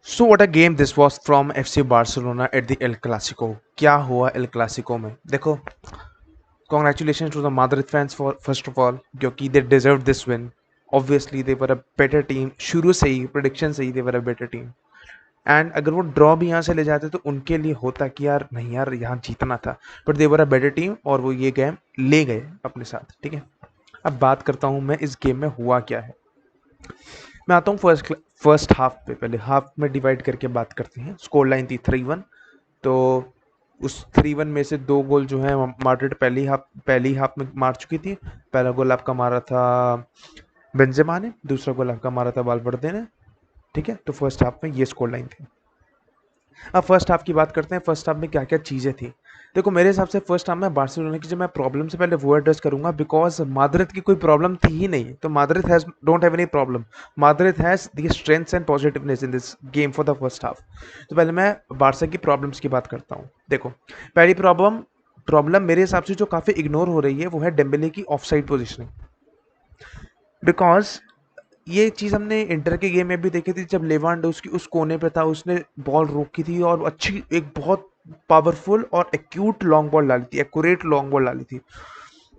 So what a game this was from FC Barcelona at the El Clasico. क्या हुआ El Clasico में? देखो, congratulation to the Madrid fans for first of all, क्योंकि they deserve this win. Obviously they were a better team, शुरू से ही prediction से ही they were a better team. And अगर वो ड्रॉ भी यहाँ से ले जाते तो उनके लिए होता कि यार नहीं यार, यहाँ जीतना था। But they were a better team और वो ये गेम ले गए अपने साथ। ठीक है, अब बात करता हूँ मैं इस गेम में हुआ क्या है। मैं आता हूँ फर्स्ट हाफ पे। पहले हाफ में डिवाइड करके बात करते हैं। स्कोर लाइन थी 3-1। तो उस 3-1 में से दो गोल जो है माड्रिड पहली हाफ में मार चुकी थी। पहला गोल आपका मारा था बेंजेमा ने, दूसरा गोल आपका मारा था वाल्वर्दे ने। ठीक है, तो फर्स्ट हाफ में ये स्कोर लाइन थी। अब फर्स्ट हाफ की बात करते हैं। फर्स्ट हाफ में क्या क्या चीज़ें थी। देखो, मेरे हिसाब से फर्स्ट हाफ में बार्सिलोना की जो मैं प्रॉब्लम से पहले वो एड्रेस करूंगा, बिकॉज माद्रिद की कोई प्रॉब्लम थी ही नहीं। तो Madrid has don't have any problem. Madrid has the strengths and positiveness in this game for the first half. तो पहले मैं बारसा की प्रॉब्लम्स की बात करता हूँ। देखो, पहली प्रॉब्लम प्रॉब्लम मेरे हिसाब से जो काफ़ी इग्नोर हो रही है वो है डेम्बेले की ऑफ साइड पोजिशनिंग। बिकॉज ये चीज़ हमने इंटर के गेम में भी देखी थी, जब लेवांडोव्स्की उस कोने पे था, उसने बॉल रोकी थी और अच्छी एक बहुत पावरफुल और एक्यूट लॉन्ग बॉल डाली थी, एक्यूरेट लॉन्ग बॉल डाली थी।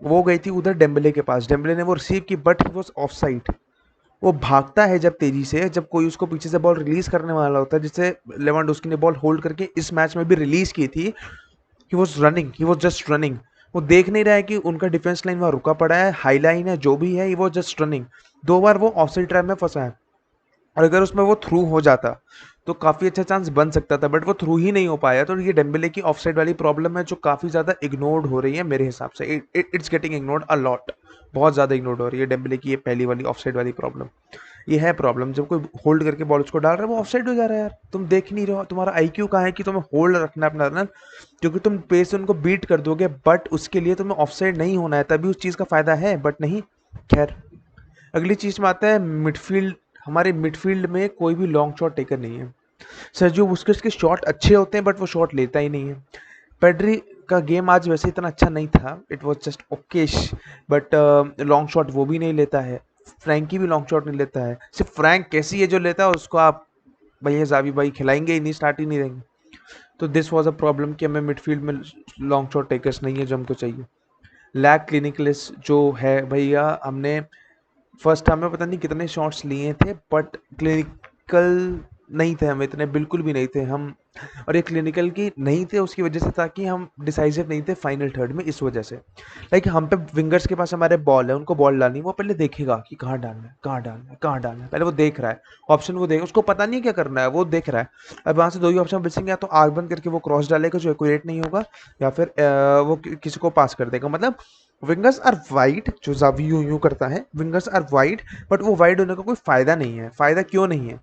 वो गई थी उधर डेम्बले के पास, डेम्बले ने वो रिसीव की, but he was of side. वो भागता है जब तेजी से, जब कोई उसको पीछे से बॉल रिलीज करने वाला होता है, जिससे लेवांडोव्स्की ने बॉल होल्ड करके इस मैच में भी रिलीज की थी। He was running, he was just running. वो देख नहीं रहा है कि उनका डिफेंस लाइन वहाँ रुका पड़ा है, हाई लाइन है, जो भी है, ही वॉज जस्ट रनिंग। दो बार वो ऑफसाइड ट्रैप में फंसा है, और अगर उसमें वो थ्रू हो जाता तो काफ़ी अच्छा चांस बन सकता था, बट वो थ्रू ही नहीं हो पाया। तो ये डेम्बेले की ऑफसाइड वाली प्रॉब्लम है जो काफ़ी ज़्यादा इग्नोर्ड हो रही है मेरे हिसाब से। It's getting ignored a lot. बहुत ज़्यादा इग्नोर्ड हो रही है डेम्बेले की ये पहली वाली ऑफसाइड वाली प्रॉब्लम। ये है प्रॉब्लम, जब कोई होल्ड करके बॉल उसको डाल रहा है वो ऑफसाइड हो जा रहा है यार। तुम देख नहीं रहे हो, तुम्हारा आईक्यू कहाँ है कि तुम्हें होल्ड रखना है अपना रनर, क्योंकि तुम पेस से उनको बीट कर दोगे, बट उसके लिए तुम्हें ऑफसाइड नहीं होना है, तभी उस चीज़ का फायदा है, बट नहीं। खैर, अगली चीज में आता है मिडफील्ड। हमारे मिडफील्ड में कोई भी लॉन्ग शॉट टेकर नहीं है। सर्जियो बुस्केट्स के शॉट अच्छे होते हैं, बट वो शॉट लेता ही नहीं है। पेड्री का गेम आज वैसे इतना अच्छा नहीं था, it was just Okesh, but long shot वो भी नहीं लेता है। फ्रैंकी भी लॉन्ग शॉट नहीं लेता है। सिर्फ फ्रैंक कैसी है जो लेता है, उसको आप भैया जावी भाई खिलाएंगे ही नहीं, स्टार्ट ही नहीं देंगे। तो दिस वॉज अ प्रॉब्लम कि हमें मिडफील्ड में लॉन्ग शॉट टेकर्स नहीं है जो हमको चाहिए। लैक क्लिनिकलिस जो है भैया, हमने फर्स्ट हाफ में पता नहीं कितने शॉट्स लिए थे, बट क्लिनिकल नहीं थे हम इतने, बिल्कुल भी नहीं थे हम। और ये क्लिनिकल की नहीं थे उसकी वजह से था कि हम डिसाइसिव नहीं थे फाइनल थर्ड में, इस वजह से। लाइक हम पे विंगर्स के पास हमारे बॉल है, उनको बॉल डालनी, वो पहले देखेगा कि कहाँ डालना है, कहाँ डालना है, कहाँ डालना है, पहले वो देख रहा है। ऑप्शन वो देख, उसको पता नहीं है क्या करना है, वो देख रहा है। अब वहाँ से दो ही ऑप्शन बचेंगे, या तो आग बंद करके वो क्रॉस डालेगा जो एक्यूरेट नहीं होगा, या फिर वो किसी को पास कर देगा। मतलब विंगर्स आर वाइड, जो जावी यूं करता है, विंगर्स आर वाइड, बट वो वाइड होने का कोई फायदा नहीं है। फायदा क्यों नहीं है?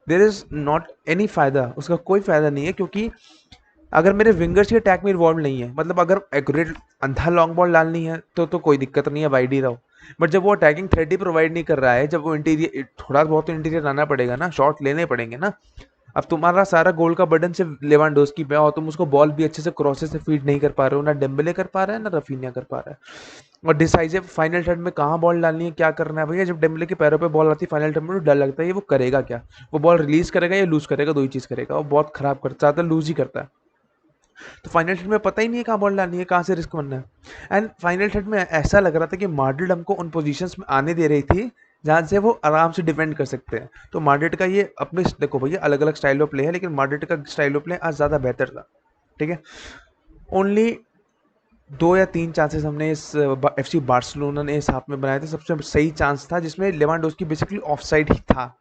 देर इज नॉट एनी फायदा, उसका कोई फायदा नहीं है, क्योंकि अगर मेरे विंगर्स के अटैक में इन्वॉल्व नहीं है, मतलब अगर एक्यूरेट अंधा लॉन्ग बॉल डालनी है तो कोई दिक्कत नहीं है, वाइड ही रहो। बट जब वो अटैकिंग थ्रेड ही प्रोवाइड नहीं कर रहा है, जब वो इंटीरियर, थोड़ा बहुत तो इंटीरियर आना पड़ेगा ना, शॉट लेने पड़ेंगे ना। अब तुम्हारा सारा गोल का बर्डन सिर्फ लेवांडोस्की पे, और तुम उसको बॉल भी अच्छे से क्रॉसेस से फीड नहीं कर पा रहे हो, ना डेम्बले कर पा रहा है, ना रफीनिया कर पा रहा है। और डिसाइसिव फाइनल थर्ड में कहाँ बॉल डालनी है, क्या करना है भैया, जब डेम्बले के पैरों पे बॉल आती है फाइनल थर्ड में, तो डर लगता है ये वो करेगा क्या। वो बॉल रिलीज करेगा या लूज करेगा, दो ही चीज करेगा। वो बहुत खराब करता, ज्यादा लूज ही करता है। तो फाइनल थर्ड में पता ही नहीं है कहाँ बॉल डालनी है, कहाँ से रिस्क बनना है। एंड फाइनल थर्ड में ऐसा लग रहा था कि माड्रिड हमको उन पोजीशंस में आने दे रही थी जहाँ से वो आराम से डिफेंड कर सकते हैं। तो माड्रिड का ये अपने, देखो भैया, अलग अलग स्टाइल ऑफ प्ले है, लेकिन माड्रिड का स्टाइल ऑफ प्ले आज ज़्यादा बेहतर था। ठीक है, ओनली दो या तीन चांसेस हमने इस एफसी बार्सिलोना ने इस हाफ में बनाए थे। सबसे सही चांस था जिसमें लेवांडोस्की बेसिकली ऑफ साइड ही था,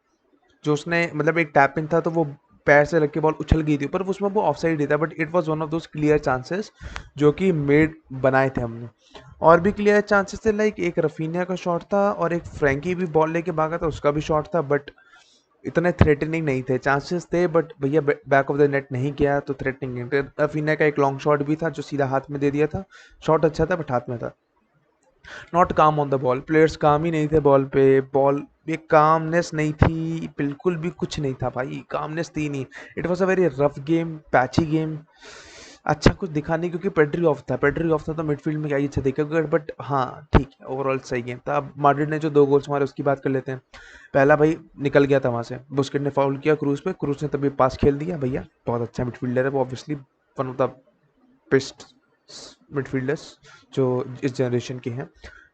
जो उसने, मतलब एक टैप इन था तो वो पैर से लग के बॉल उछल गई थी ऊपर, उसमें वो ऑफ साइड ही था, but it was one of those clear chances जो कि मेड बनाए थे हमने। और भी क्लियर चांसेस थे, लाइक एक रफीनिया का शॉट था, और एक फ्रैंकी भी बॉल लेके भागा था, उसका भी शॉट था, बट इतने थ्रेटनिंग नहीं थे। चांसेस थे, बट भैया बैक ऑफ द नेट नहीं किया, तो थ्रेटनिंग नहीं थे। रफीनिया का एक लॉन्ग शॉट भी था जो सीधा हाथ में दे दिया था, शॉट अच्छा था बट हाथ में था। नॉट काम ऑन द बॉल, प्लेयर्स काम ही नहीं थे बॉल पे। बॉल ये कामनेस नहीं थी, बिल्कुल भी कुछ नहीं था भाई, कामनेस थी नहीं। It was a very rough game, patchy game. अच्छा कुछ दिखा नहीं, क्योंकि पेड्री ऑफ था तो मिडफील्ड में क्या ही अच्छा दिखेगा, बट हाँ ठीक है, ओवरऑल सही गेम था। अब माड्रिड ने जो 2 गोल्स मारे उसकी बात कर लेते हैं। पहला भाई निकल गया था वहाँ से, बुस्केट ने फाउल किया क्रूज पे, क्रूज ने तभी पास खेल दिया, भैया बहुत अच्छा मिडफील्डर है वो, obviously one of the best midfielders जो इस जनरेशन के हैं।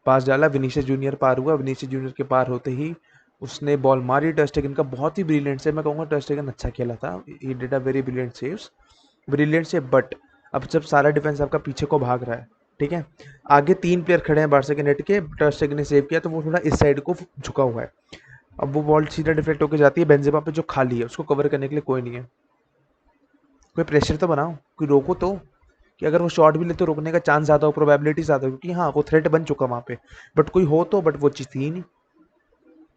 पास डाला, विनीशियस जूनियर पार हुआ, विनीशियस जूनियर के पार होते ही उसने बॉल मारी, टर स्टेगन का बहुत ही ब्रिलियंट से, मैं कहूँगा टर स्टेगन अच्छा खेला था, he did a very brilliant saves, brilliant से। बट अब जब सारा डिफेंस आपका पीछे को भाग रहा है, ठीक है, आगे 3 प्लेयर खड़े हैं बारसा के नेट के, टर स्टेगन ने सेव किया तो वो थोड़ा इस साइड को झुका हुआ है, अब वो बॉल सीधा डिफ्लेक्ट होकर जाती है बेंजेमा पे जो खाली है, उसको कवर करने के लिए कोई नहीं है। कोई प्रेशर तो बनाओ, कोई रोको तो, कि अगर वो शॉट भी ले तो रोकने का चांस ज़्यादा हो, प्रोबेबिलिटी ज़्यादा हो, क्योंकि हाँ वो थ्रेट बन चुका वहाँ पे, बट कोई हो तो, बट वो चीज़ थी ही नहीं।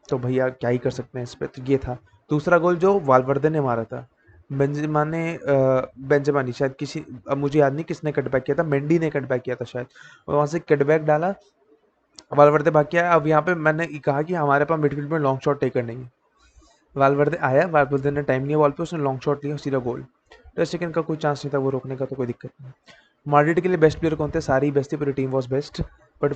तो भैया क्या ही कर सकते हैं इस पे, तो ये था। दूसरा गोल जो वालवर्दे ने मारा था, बेंजेमा ने बेंजेमा नहीं शायद किसी, अब मुझे याद नहीं किसने कटबैक किया था, मेंडी ने कटबैक किया था शायद, और वहाँ से कटबैक डाला, वालवर्दे भाग के आया। अब यहाँ पे मैंने कहा कि हमारे पास मिडफील्ड में लॉन्ग शॉट टेकर नहीं है, वालवर्दे आया, वालवर्दे ने टाइम लिया बॉल पे, उसने लॉन्ग शॉट लिया, सीधा गोल। टेस्ट सेकंड का कोई चांस नहीं था वो रोकने का, तो कोई दिक्कत नहीं। माड्रिड के लिए बेस्ट प्लेयर कौन थे, सारी बेस्ट थी, पूरी team was best, but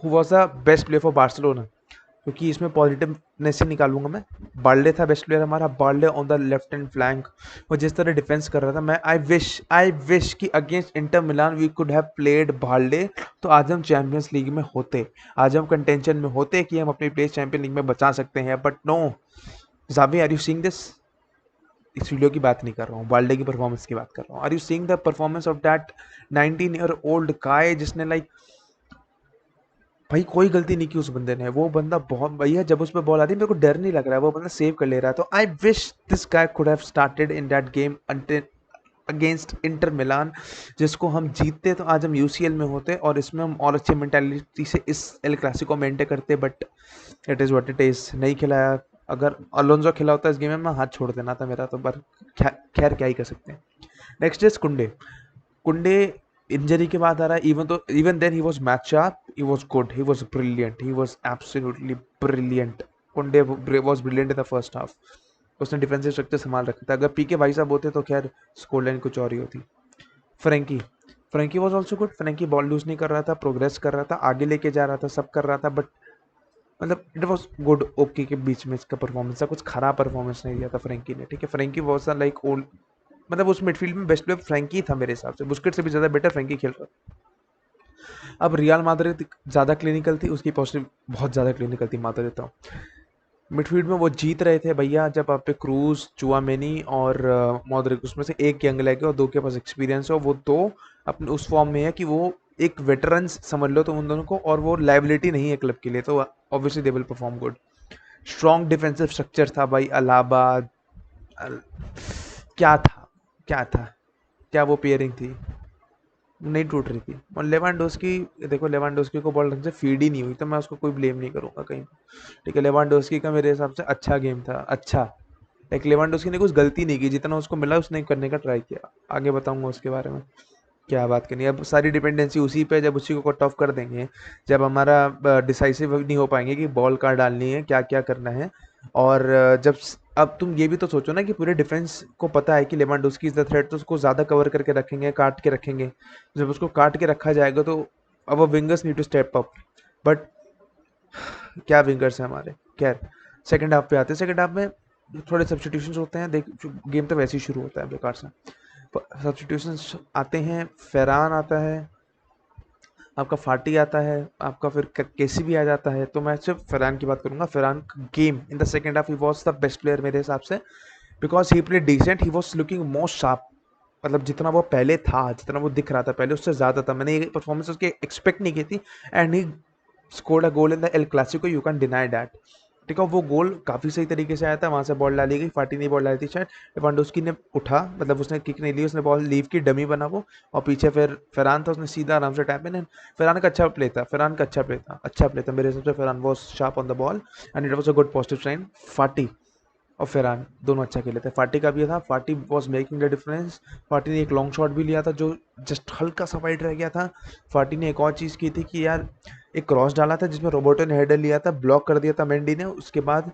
who was the best player for Barcelona, क्योंकि इसमें पॉजिटिवनेस से निकालूंगा मैं। बाल्डे था बेस्ट प्लेयर हमारा, Balde on the left hand flank, वो जिस तरह डिफेंस कर रहा था, मैं आई विश कि against Inter Milan we could have played Balde, तो आज हम चैंपियंस लीग में होते, आज हम कंटेंशन में होते कि हम अपनी प्लेस चैंपियन लीग में बचा सकते हैं, but no. Xavi, are you seeing this? इस वीडियो की बात नहीं कर रहा हूँ, बाल्डे की परफॉर्मेंस की बात कर रहा हूँ। Are you seeing the performance of that 19 year old guy, जिसने लाइक भाई कोई गलती नहीं की उस बंदे ने, वो बंदा बहुत भैया, जब उस पर बॉल आती है मेरे को डर नहीं लग रहा है, वो बंदा सेव कर ले रहा है, तो I wish this guy could have started in that game against Inter मिलान, जिसको हम जीतते तो आज हम यूसीएल में होते और इसमें हम और अच्छी मेंटालिटी से इस एल क्लासिको मेंटेन करते, but it is what it is, नहीं खिलाया। अगर अलोंसो खिला होता इस गेम में, मैं हाथ छोड़ देना था मेरा तो, पर खैर क्या ही कर सकते हैं। नेक्स्ट इज कुंडे। कुंडे इंजरी के बाद आ रहा है, even then he was match sharp, he was good, he was brilliant, he was absolutely brilliant. Kounde was brilliant in the first half, उसने डिफेंसिव स्ट्रक्चर संभाल रखा था, अगर पीके भाई साहब होते तो खैर स्कोर लाइन कुछ और ही होती। Frenkie Frenkie was also good, Frenkie ball loose नहीं कर रहा था, प्रोग्रेस कर रहा था, आगे लेके जा रहा था, सब कर रहा था, बट मतलब इट वाज गुड, ओके के बीच में इसका परफॉर्मेंस था, कुछ खराब परफॉर्मेंस नहीं दिया था फ्रेंकी ने, ठीक है। फ्रेंकी वाज लाइक ओल्ड, मतलब उस मिडफील्ड में बेस्ट प्लेयर फ्रैंकी था मेरे हिसाब से, बुस्केट से भी ज़्यादा बेटर फ्रैंकी खेल रहा था। अब रियल माद्रिद ज़्यादा क्लिनिकल थी, उसकी पॉजिटिव बहुत ज़्यादा क्लिनिकल थी, माता देता हूँ। मिडफील्ड में वो जीत रहे थे भैया, जब आप पे क्रूज, चुआमेनी और मॉड्रिक, उसमें से एक यंग लेग है और 2 के पास एक्सपीरियंस है, और वो 2 अपने उस फॉर्म में है कि वो एक वेटरन्स समझ लो तो उन दोनों को, और वो लाइबिलिटी नहीं है क्लब के लिए, तो obviously they will perform good. Strong defensive structure था भाई, अलाबा क्या था, क्या था, क्या वो पेयरिंग थी, नहीं टूट रही थी। और लेवांडोस्की, देखो लेवांडोस्की को बॉल ढंग से फीड ही नहीं हुई, तो मैं उसको कोई ब्लेम नहीं करूंगा कहीं, ठीक है। लेवांडोस्की का मेरे हिसाब से अच्छा गेम था, अच्छा, एक लेवांडोस्की ने कुछ गलती नहीं की, जितना उसको मिला उसने करने का ट्राई किया, आगे बताऊंगा उसके बारे में क्या बात करनी है। अब सारी डिपेंडेंसी उसी पे, जब उसी को कट ऑफ कर देंगे, जब हमारा डिसाइसिव नहीं हो पाएंगे कि बॉल कहाँ डालनी है, क्या क्या करना है, और अब तुम ये भी तो सोचो ना कि पूरे डिफेंस को पता है कि लेवांडोस्की इज द थ्रेट, तो उसको ज़्यादा कवर करके रखेंगे, काट के रखेंगे, जब उसको काट के रखा जाएगा तो अब wingers need to step up, but क्या विंगर्स हैं हमारे। खैर सेकंड हाफ पे आते हैं, सेकंड हाफ में थोड़े सब्सटीट्यूशंस होते हैं, देख गेम तो वैसे ही शुरू होता है बेकार से, सब्सटीट्यूशंस आते हैं, फेरान आता है, आपका फाटी आता है, आपका फिर केसी भी आ जाता है, तो मैं सिर्फ फेरान की बात करूंगा। Ferran game in the second half he was the best player मेरे हिसाब से, because he played decent, he was looking most sharp, मतलब जितना वो पहले था, जितना वो दिख रहा था पहले, उससे ज़्यादा था। मैंने ये परफॉर्मेंस उसकी एक्सपेक्ट नहीं की थी, and he scored a goal in the El Clasico, you can deny that, ठीक है। वो गोल काफ़ी सही तरीके से आया था, वहाँ से बॉल डाली गई, फाटी नहीं बॉल डाली थी शायद, लेवांडोस्की ने उठा, मतलब उसने किक नहीं ली, उसने बॉल लीव की, डमी बना वो, और पीछे फिर फरहान था, उसने सीधा आराम से टैप इन। फरहान का अच्छा प्ले था, फरहान का अच्छा प्ले था मेरे हिसाब से, Ferran was sharp on the ball and it was a good positive sign. Fati और फरहान दोनों अच्छा खेले थे, फाटी का भी था, फाटी वॉज मेकिंग द डिफरेंस, फाटी ने एक लॉन्ग शॉट भी लिया था जो जस्ट हल्का सा वाइड रह गया था। फाटी ने एक और चीज़ की थी कि यार एक क्रॉस डाला था जिसमें रोबोटो ने हेडर लिया था, ब्लॉक कर दिया था मेंडी ने, उसके बाद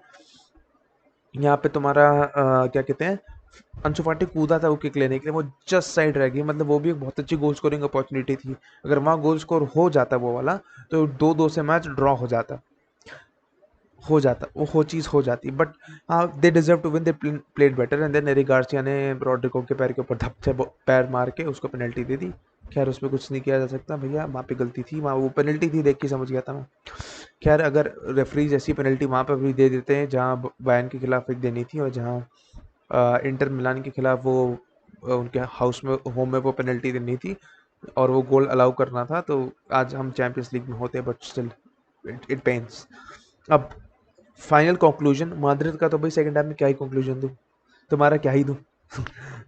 यहाँ पे तुम्हारा क्या कहते हैं, अंसु फाटी कूदा था वो किक लेने के लिए, वो जस्ट साइड रह गई, मतलब वो भी एक बहुत अच्छी गोल स्कोरिंग अपॉर्चुनिटी थी। अगर वहाँ गोल स्कोर हो जाता वो वाला, तो 2-2 से मैच ड्रॉ हो जाता, वो हो चीज़ हो जाती। बट हाँ, they deserve to win, they played better, and then Eric Garcia ने रॉड्रिगो के पैर के ऊपर धप से पैर मार के उसको पेनल्टी दे दी। खैर उसमें कुछ नहीं किया जा सकता भैया, वहाँ पे गलती थी, वहाँ वो पेनल्टी थी देख के समझ गया था मैं। खैर अगर रेफरीज ऐसी पेनल्टी वहाँ पर भी दे देते हैं जहाँ बायर्न के खिलाफ एक देनी थी, और जहाँ इंटर मिलान के खिलाफ वो उनके हाउस में, होम में वो पेनल्टी देनी थी, और वो गोल अलाउ करना था, तो आज हम चैंपियंस लीग में होते, बट स्टिल इट पेन्स। अब फाइनल कंक्लूजन माद्रिद का, तो भाई सेकंड हाफ में क्या ही कंक्लूजन दूं, तुम्हारा क्या ही दूं।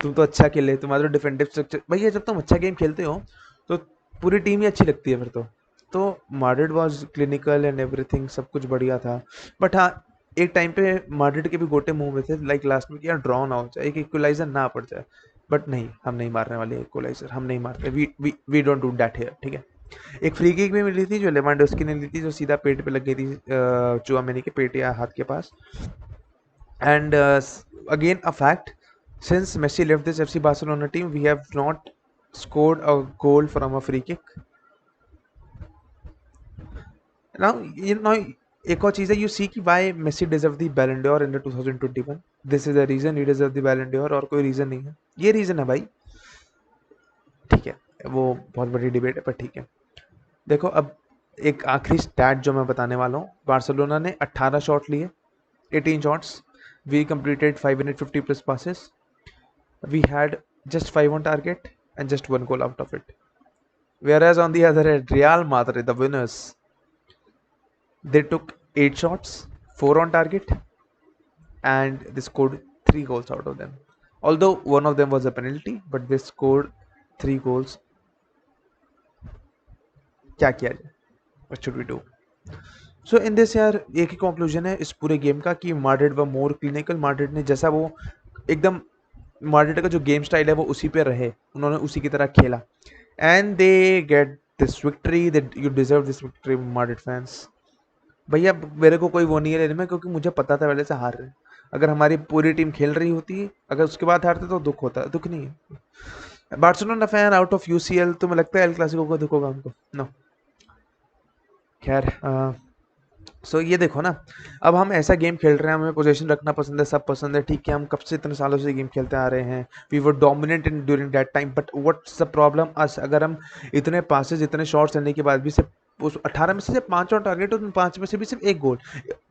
तुम तो अच्छा खेले, तुम्हारा डिफेंसिव स्ट्रक्चर भैया, जब तुम अच्छा गेम खेलते हो तो पूरी टीम ही अच्छी लगती है फिर तो Madrid was clinical and everything, सब कुछ बढ़िया था। बट हाँ, एक टाइम पे माड्रिड के भी गोटे मुंह में थे, लाइक लास्ट में, कि यार ड्रॉ ना हो जाए, एक इक्वलाइजर ना पड़ जाए। बट नहीं, हम नहीं मारने वाले इक्वलाइजर, हम नहीं मारते, we don't do that here, ठीक है। एक फ्री किक भी मिली थी जो लेवांडोस्की ने ली थी, जो सीधा पेट पे लग गई थी, चुआमेनी के पेट या हाथ के पास। And again a fact, since Messi left this FC Barcelona team, we have not scored a goal from a free kick. Now, एक और चीज़ है, you see कि why Messi deserve the Ballon d'Or in the 2021. This is the reason he deserve the Ballon d'Or, और कोई reason नहीं है, ये reason है भाई। ठीक है, वो बहुत बड़ी डिबेट है, पर ठीक है। देखो अब एक आखिरी स्टैट जो मैं बताने वाला हूँ, बार्सिलोना ने 18 शॉट लिए, 18 shots, we completed 550 plus passes, we had just 5 on target and just 1 goal out of it. Whereas on the other hand, Real Madrid, the winners, they took 8 shots, 4 on target, and they scored 3 goals out of them. Although one of them was a penalty, but they scored 3 goals. क्या किया जाए? What should we do? So in this यार, एक ही conclusion है इस पूरे game का, कि माड्रिड व मोर क्लिनिकल, माड्रिड ने जैसा वो एकदम, माड्रिड का जो गेम स्टाइल है वो उसी पे रहे, उन्होंने उसी की तरह खेला, and they get this victory, that you deserve this victory Madrid fans. भैया मेरे को कोई वो नहीं है लेने में, क्योंकि मुझे पता था पहले से हार रहे, अगर हमारी पूरी टीम खेल रही होती, अगर उसके बाद हारते तो दुख होता, दुख नहीं है। Barcelona fan out of UCL, तुम्हें लगता है एल क्लासिको को दुख होगा उनको? नो। खैर, सो ये देखो ना, अब हम ऐसा गेम खेल रहे हैं, हमें पोजीशन रखना पसंद है, सब पसंद है, ठीक है, हम कब से इतने सालों से गेम खेलते आ रहे हैं, we were dominant in during that time, but what's the problem us, अगर हम इतने पासेस, इतने शॉट्स लेने के बाद भी सिर्फ उस 18 में से सिर्फ 5 और टारगेट, उन 5 में से भी सिर्फ एक गोल,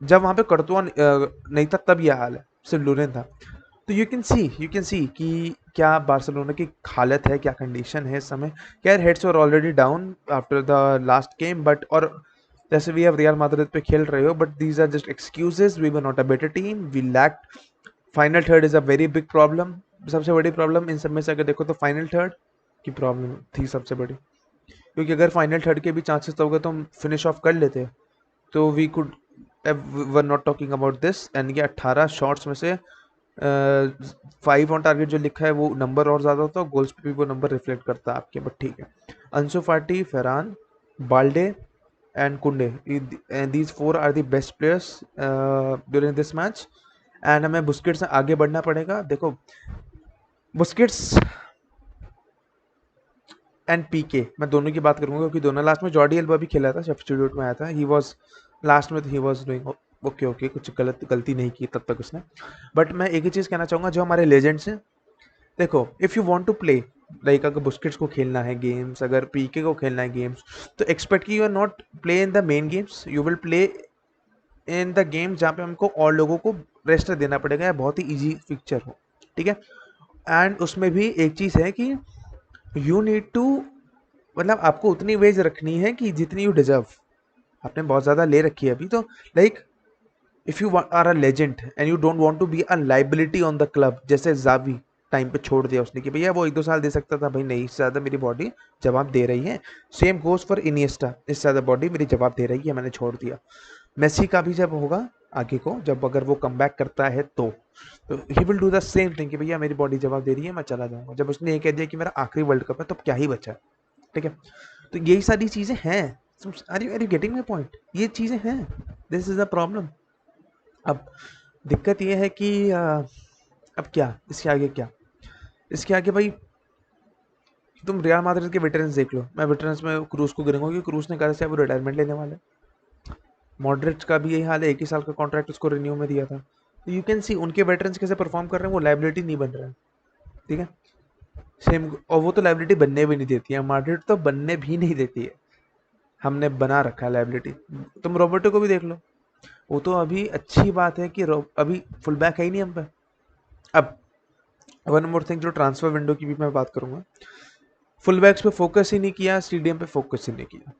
जब वहाँ पे कर्तुआ नहीं था तब यह हाल है, सिर्फ लूरेन था। तो यू कैन सी कि क्या बार्सिलोना की हालत है, क्या कंडीशन है इस समय। क्या heads were already down after the last game, but और जैसे वी हैव रियल मैड्रिड पे खेल रहे हो, but these are just excuses, we were not a better team, we lacked. Final third is a very big problem, सबसे बड़ी problem in सब में से अगर देखो तो फाइनल थर्ड की प्रॉब्लम थी सबसे बड़ी, क्योंकि अगर फाइनल थर्ड के भी चांसेस तो होगा तो हम फिनिश ऑफ कर लेते, तो we could were not talking about this. And ये 18 शॉट्स में से 5 ऑन टारगेट जो लिखा है वो नंबर और ज़्यादा होता है, गोल्स पे भी वो नंबर रिफ्लेक्ट करता है आपके, बट ठीक है। अंसु फाटी, Ferran, Balde and Kunde, and these four are the best players during this match, and हमें बुस्केट्स से आगे बढ़ना पड़ेगा। देखो बुस्केट्स एंड पीके, मैं दोनों की बात करूंगा, क्योंकि दोनों लास्ट में जॉर्डी एल्बा भी खेला था, सब्स्टिट्यूट में आया था, ही वाज लास्ट में, ही वाज डूइंग ओके, कुछ गलती नहीं की तब तक उसने। बट मैं एक ही चीज़ कहना चाहूँगा, जो हमारे लेजेंड्स हैं, देखो if you want to play, like अगर बुस्केट्स को खेलना है गेम्स, अगर पीके को खेलना है गेम्स, तो एक्सपेक्ट कि you are not play in the main games, you will play in the game जहाँ पे हमको और लोगों को रेस्ट देना पड़ेगा, या बहुत ही इजी पिक्चर हो, ठीक है। एंड उसमें भी एक चीज़ है कि यू नीड टू, मतलब आपको उतनी वेज रखनी है कि जितनी यू डिजर्व, आपने बहुत ज़्यादा ले रखी है अभी तो, like if you are a legend and you don't want to be a liability on the club, जैसे जावी टाइम पे छोड़ दिया उसने कि भैया वो 1-2 साल दे सकता था, भाई नहीं, इससे ज़्यादा मेरी बॉडी जवाब दे रही है। सेम गोज फॉर इनिएस्टा, इससे ज़्यादा बॉडी मेरी जवाब दे रही है, मैंने छोड़ दिया। मेसी का भी जब होगा आगे को, जब अगर वो कम बैक करता है तो he will do the same thing कि भैया मेरी बॉडी जवाब दे रही है, मैं चला जाऊंगा। जब उसने ये कह दिया कि मेरा आखिरी वर्ल्ड कप है, तो क्या ही बचा, ठीक है। तो यही सारी चीज़ें हैं, are you getting my point, ये चीज़ें हैं, दिस इज द प्रॉब्लम। अब दिक्कत ये है कि अब क्या इसके आगे क्या, इसके आगे भाई तुम रियल माद्रिद के वेटरन्स देख लो। मैं वेटरन्स में क्रूज को गिनूंगा क्योंकि क्रूज ने कहा था वो रिटायरमेंट लेने वाले। मॉडरिच का भी यही हाल है, एक ही साल का कॉन्ट्रैक्ट उसको रिन्यू में दिया था। तो यू कैन सी उनके वेटरन्स कैसे परफॉर्म कर रहे हैं, वो लाइबिलिटी नहीं बन रहे हैं। ठीक है, सेम, और वो तो लाइबिलिटी बनने भी नहीं देती है, मॉडरिच तो बनने भी नहीं देती है, हमने बना रखा है लाइबिलिटी। तुम रॉबर्टो को भी देख लो, वो तो अभी अच्छी बात है कि अभी फुल बैक है ही नहीं हम पे। अब वन मोर थिंग, जो ट्रांसफर विंडो की भी मैं बात करूंगा, फुल बैक्स पे फोकस ही नहीं किया, स्टेडियम पे फोकस ही नहीं किया।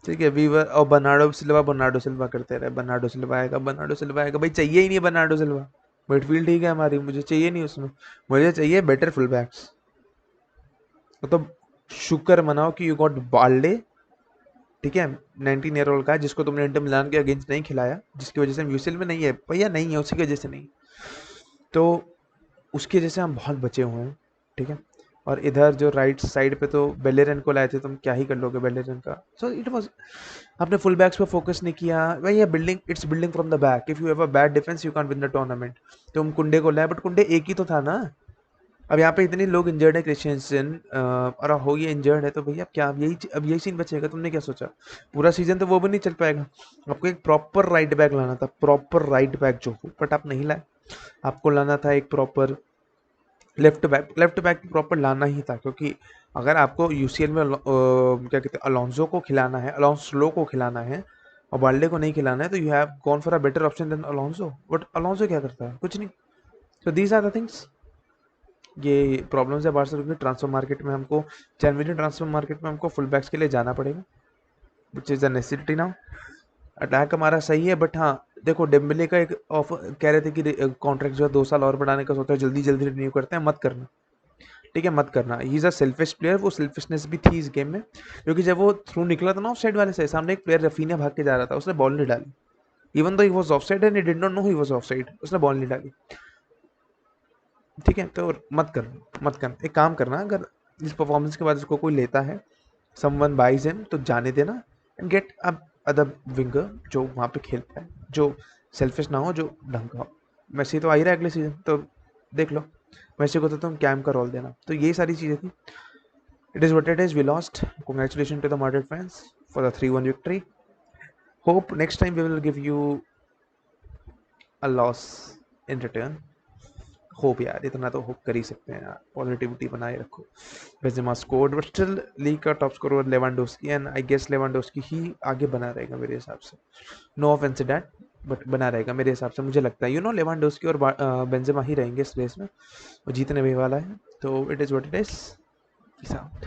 ठीक है, वीवर और बर्नार्डो सिल्वा करते रहे, बर्नार्डो सिल्वा आएगा, बर्नार्डो सिल्वा आएगा, भाई चाहिए ही नहीं बर्नार्डो सिल्वा। मिडफील्ड ठीक है हमारी, मुझे चाहिए नहीं उसमें, मुझे चाहिए बेटर फुल बैक्स। मतलब शुक्र मनाओ कि यू गॉट बाल्डे, ठीक है, 19 ईयर ओल्ड का, जिसको तुमने इंटर मिलान के अगेंस्ट नहीं खिलाया, जिसकी वजह से हम यूसीएल में नहीं है भैया, नहीं है, उसी की वजह से नहीं। तो उसकी वजह से हम बहुत बचे हुए हैं। ठीक है, और इधर जो राइट साइड पे तो बेलेरन को लाए थे, तुम क्या ही कर लोगे बेलेरन का। सो इट वाज, आपने फुल बैक्स पे फोकस नहीं किया भाई, ये building, it's building from the back, if you have a bad defence you can win the tournament. तुम कुंडे को लाए, बट कुंडे एक ही तो था ना। अब यहाँ पे इतने लोग इंजर्ड है, क्रिश्चियंसन और हो ये इंजर्ड है, तो भैया क्या अब यही सीन बचेगा, तुमने क्या सोचा? पूरा सीजन तो वो भी नहीं चल पाएगा। आपको एक प्रॉपर राइट बैक लाना था, प्रॉपर राइट बैक जो हो, बट आप नहीं लाए। आपको लाना था एक प्रॉपर लेफ्ट बैक प्रॉपर लाना ही था, क्योंकि अगर आपको यूसीएल में क्या कहते हैं, अलोंसो को खिलाना है, अलोंसो को खिलाना है और बाल्डे को नहीं खिलाना है, तो you have gone for a better option then Alonso. But Alonso क्या करता है? कुछ नहीं। तो दीज आर द थिंग्स, ये प्रॉब्लम्स है बार्सा की ट्रांसफर मार्केट में। हमको जनवरी ट्रांसफर मार्केट में हमको फुल बैक्स के लिए जाना पड़ेगा, which is a necessity now. Attack हमारा सही है, बट हाँ देखो, डेम्बले का एक ऑफर कह रहे थे कि कॉन्ट्रैक्ट जो है 2 साल और बढ़ाने का सोचा है, जल्दी जल्दी रिन्यू करते हैं, मत करना। ठीक है, मत करना। He is a selfish player, वो सेल्फिशनेस भी थी इस गेम में, क्योंकि जब वो थ्रू निकला था ना ऑफ साइड वाले से, सामने एक प्लेयर रफीना भाग के जा रहा था, उसने बॉल नहीं डाली, even though he was of side and he did not know he was of side, उसने बॉल नहीं डाली। ठीक है, तो मत करना, मत करना। एक काम करना, अगर इस परफॉर्मेंस के बाद उसको कोई लेता है, समवन बाइज हिम, तो जाने देना and get a other winger जो वहाँ पे खेल पाए, जो सेल्फिश ना हो, जो ढंग का हो। मेसी तो आ ही रहा है अगले सीजन, तो देख लो, मेसी को तो तुम कैम का रोल देना। तो यही सारी चीज़ें थी। It is what it is. We lost. Congratulations to the Madrid fans for the 3-1 victory. Hope next time we will give you a loss in return. Hope यार, इतना तो होप कर ही सकते हैं यार, पॉजिटिविटी बनाए रखो। Benzema scored, but still league का top scorer Lewandowski, and I guess Lewandowski ही आगे बना रहेगा मेरे हिसाब से। नो ऑफेंस दैट, बट बना रहेगा मेरे हिसाब से, मुझे लगता है। लेवांडोव्स्की और बेंजेमा ही रहेंगे इस रेस में, वो जीतने भी वाला है। तो it is what it is. Peace out.